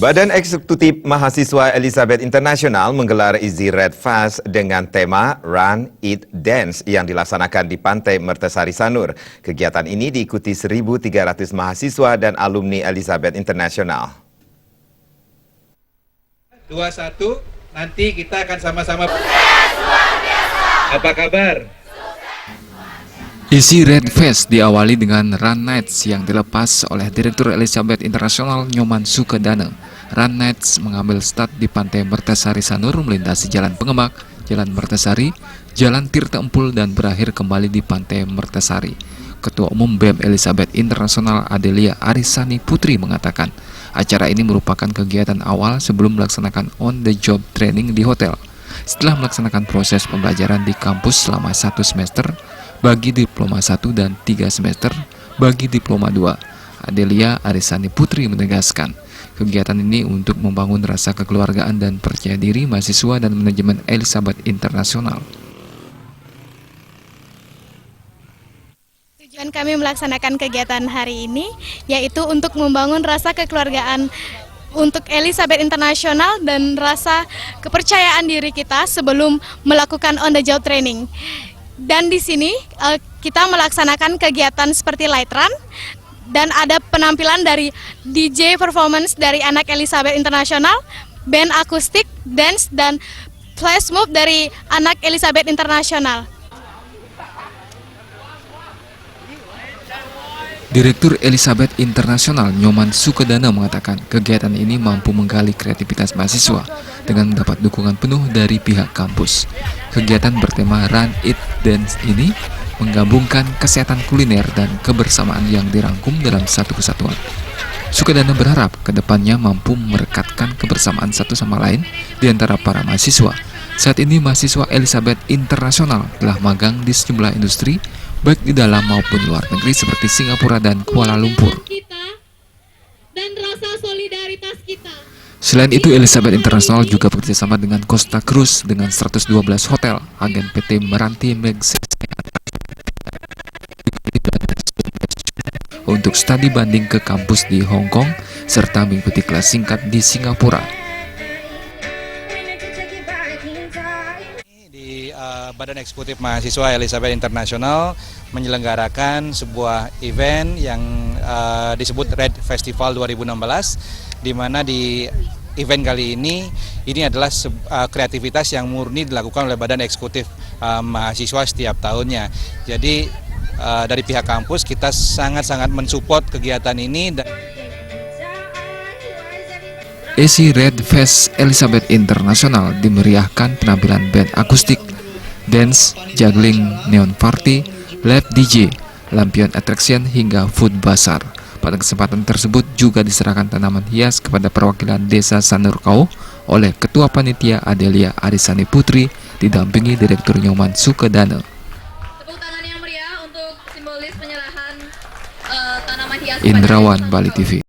Badan Eksekutif Mahasiswa Elizabeth International menggelar Easy Red Fast dengan tema Run, Eat, Dance yang dilaksanakan di Pantai Mertasari Sanur. Kegiatan ini diikuti 1.300 mahasiswa dan alumni Elizabeth International. 21, nanti kita akan sama-sama. Apa kabar? Easy Red Fest diawali dengan Run Nights yang dilepas oleh Direktur Elizabeth International Nyoman Sukedana. Run Nights mengambil start di Pantai Mertasari Sanur, melintasi Jalan Pengemak, Jalan Mertasari, Jalan Tirta Empul, dan berakhir kembali di Pantai Mertasari. Ketua Umum BEM Elizabeth International Adelia Arisani Putri mengatakan, acara ini merupakan kegiatan awal sebelum melaksanakan on-the-job training di hotel. Setelah melaksanakan proses pembelajaran di kampus selama 1 semester, bagi diploma 1 dan 3 semester bagi diploma 2. Adelia Arisani Putri menegaskan, kegiatan ini untuk membangun rasa kekeluargaan dan percaya diri mahasiswa dan manajemen Elizabeth International. Tujuan kami melaksanakan kegiatan hari ini yaitu untuk membangun rasa kekeluargaan untuk Elizabeth International dan rasa kepercayaan diri kita sebelum melakukan on the job training. Dan di sini kita melaksanakan kegiatan seperti light run dan ada penampilan dari DJ performance dari anak Elizabeth International, band akustik, dance, dan flash mob dari anak Elizabeth International. Direktur Elizabeth International Nyoman Sukedana mengatakan kegiatan ini mampu menggali kreativitas mahasiswa dengan mendapat dukungan penuh dari pihak kampus. Kegiatan bertema Run, Eat, Dance ini menggabungkan kesehatan kuliner dan kebersamaan yang dirangkum dalam satu kesatuan. Sukedana berharap kedepannya mampu merekatkan kebersamaan satu sama lain di antara para mahasiswa. Saat ini mahasiswa Elizabeth International telah magang di sejumlah industri baik di dalam maupun luar negeri seperti Singapura dan Kuala Lumpur. Dan rasa solidaritas kita. Selain itu, Elizabeth International juga bekerjasama dengan Costa Cruise dengan 112 hotel, agen PT Meranti Magazine untuk studi banding ke kampus di Hong Kong serta mengikuti kelas singkat di Singapura. Badan Eksekutif Mahasiswa Elizabeth International menyelenggarakan sebuah event yang disebut Red Festival 2016, di mana di event kali ini adalah kreativitas yang murni dilakukan oleh Badan Eksekutif Mahasiswa setiap tahunnya. Jadi dari pihak kampus kita sangat-sangat mensupport kegiatan ini. Easy Red Fest Elizabeth International dimeriahkan penampilan band akustik, dance, juggling, neon party, live DJ, lampion attraction hingga food bazaar. Pada kesempatan tersebut juga diserahkan tanaman hias kepada perwakilan Desa Sanurkau oleh Ketua Panitia Adelia Arisani Putri didampingi Direktur Nyoman Sukedana. Tepuk tangan yang meriah untuk simbolis penyerahan tanaman hias. Indrawan, Bali TV.